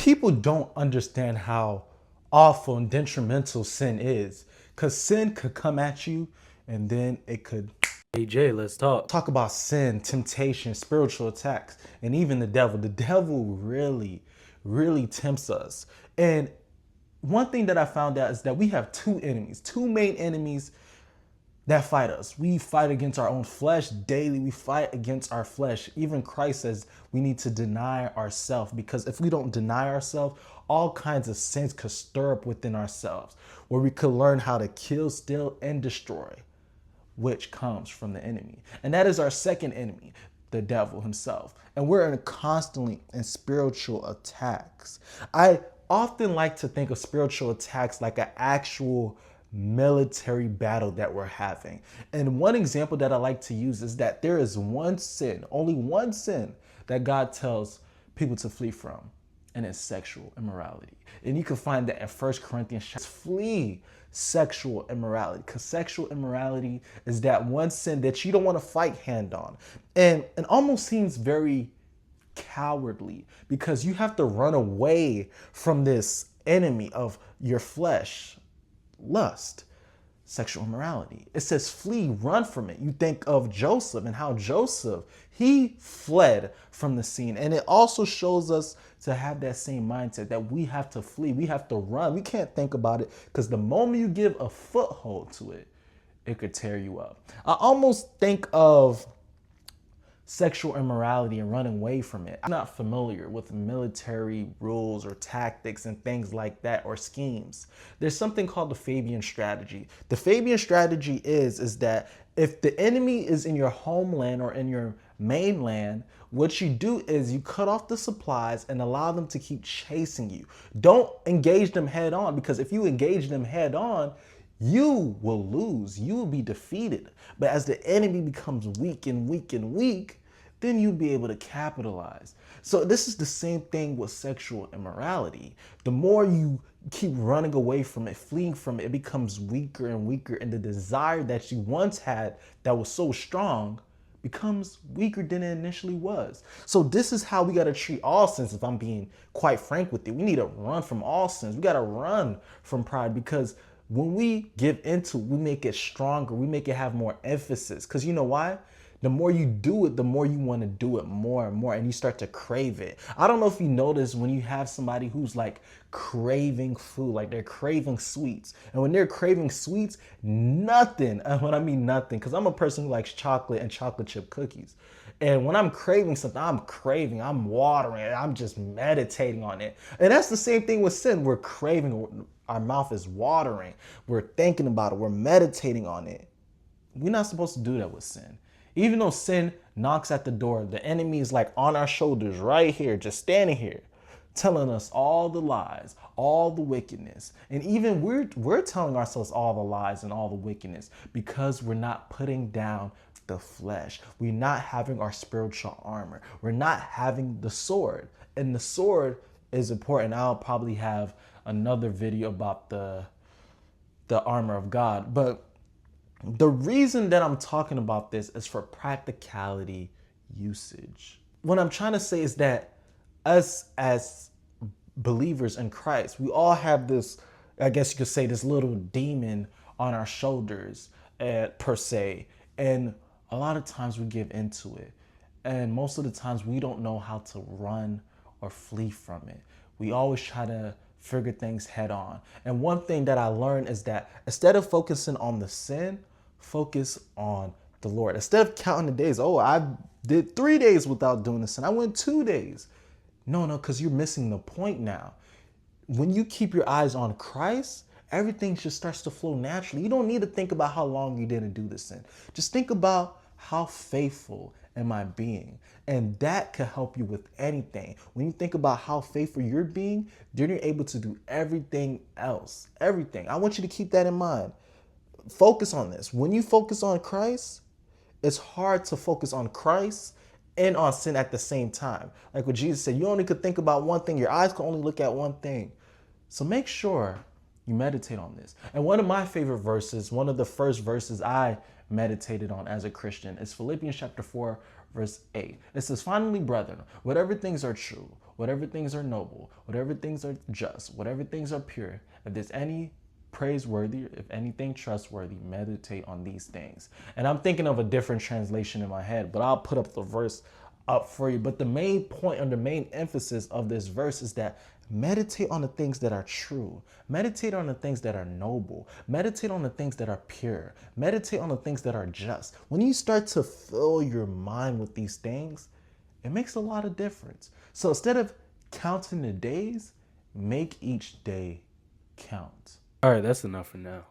people don't understand how awful and detrimental sin is, because sin could come at you and then it could AJ, let's talk. talk about sin, temptation, spiritual attacks, and even the devil. The devil really, really tempts us. And one thing that I found out is that we have two enemies, two main enemies that fight us. We fight against our own flesh daily. We fight against our flesh. Even Christ says we need to deny ourselves, because if we don't deny ourselves, all kinds of sins could stir up within ourselves, where we could learn how to kill, steal, and destroy, which comes from the enemy. And that is our second enemy, the devil himself. And we're constantly in spiritual attacks. I often like to think of spiritual attacks like an actual military battle that we're having. And one example that I like to use is that there is one sin, only one sin, that God tells people to flee from, and it's sexual immorality. And you can find that in 1 Corinthians. Flee sexual immorality, because sexual immorality is that one sin that you don't want to fight hand on. And it almost seems very cowardly, because you have to run away from this enemy of your flesh, lust, sexual immorality. It says flee, run from it. You think of Joseph and how Joseph, he fled from the scene. And it also shows us to have that same mindset that we have to flee. We have to run. We can't think about it, because the moment you give a foothold to it, it could tear you up. I almost think of sexual immorality and running away from it. I'm not familiar with military rules or tactics and things like that, or schemes. There's something called the Fabian strategy. The Fabian strategy is that if the enemy is in your homeland or in your mainland, what you do is you cut off the supplies and allow them to keep chasing you. Don't engage them head on, because if you engage them head on, you will lose. You will be defeated. But as the enemy becomes weak and weak and weak, then you'll be able to capitalize. So this is the same thing with sexual immorality. The more you keep running away from it, fleeing from it, it becomes weaker and weaker. And the desire that you once had that was so strong becomes weaker than it initially was. So this is how we got to treat all sins. If I'm being quite frank with you, we need to run from all sins. We got to run from pride, because when we give into it, we make it stronger. We make it have more emphasis. Because you know why? The more you do it, the more you want to do it more and more, and you start to crave it. I don't know if you notice when you have somebody who's like craving food, like they're craving sweets. And when they're craving sweets, nothing, and when I mean nothing, because I'm a person who likes chocolate and chocolate chip cookies. And when I'm craving something, I'm watering it. I'm just meditating on it. And that's the same thing with sin. We're craving, our mouth is watering. We're thinking about it. We're meditating on it. We're not supposed to do that with sin. Even though sin knocks at the door, the enemy is like on our shoulders right here, just standing here, telling us all the lies, all the wickedness. And even we're telling ourselves all the lies and all the wickedness, because we're not putting down the flesh. We're not having our spiritual armor. We're not having the sword. And the sword is important. I'll probably have another video about the armor of God. But the reason that I'm talking about this is for practicality usage. What I'm trying to say is that us as believers in Christ, we all have this, I guess you could say, this little demon on our shoulders, per se. And a lot of times we give into it. And most of the times we don't know how to run or flee from it. We always try to figure things head on. And one thing that I learned is that instead of focusing on the sin, focus on the Lord. Instead of counting the days, oh, I did 3 days without doing this, and I went 2 days. No, because you're missing the point now. When you keep your eyes on Christ, everything just starts to flow naturally. You don't need to think about how long you didn't do this sin. Just think about how faithful am I being? And that can help you with anything. When you think about how faithful you're being, then you're able to do everything else. Everything. I want you to keep that in mind. Focus on this. When you focus on Christ, it's hard to focus on Christ and on sin at the same time. Like what Jesus said, you only could think about one thing. Your eyes can only look at one thing. So make sure you meditate on this. And one of my favorite verses, one of the first verses I meditated on as a Christian, is Philippians chapter 4, verse 8. It says, finally, brethren, whatever things are true, whatever things are noble, whatever things are just, whatever things are pure, if there's any praiseworthy, if anything trustworthy, meditate on these things. And I'm thinking of a different translation in my head, but I'll put up the verse up for you. But the main point, or the main emphasis of this verse, is that meditate on the things that are true, meditate on the things that are noble, meditate on the things that are pure, meditate on the things that are just. When you start to fill your mind with these things, it makes a lot of difference. So instead of counting the days, make each day count. All right, that's enough for now.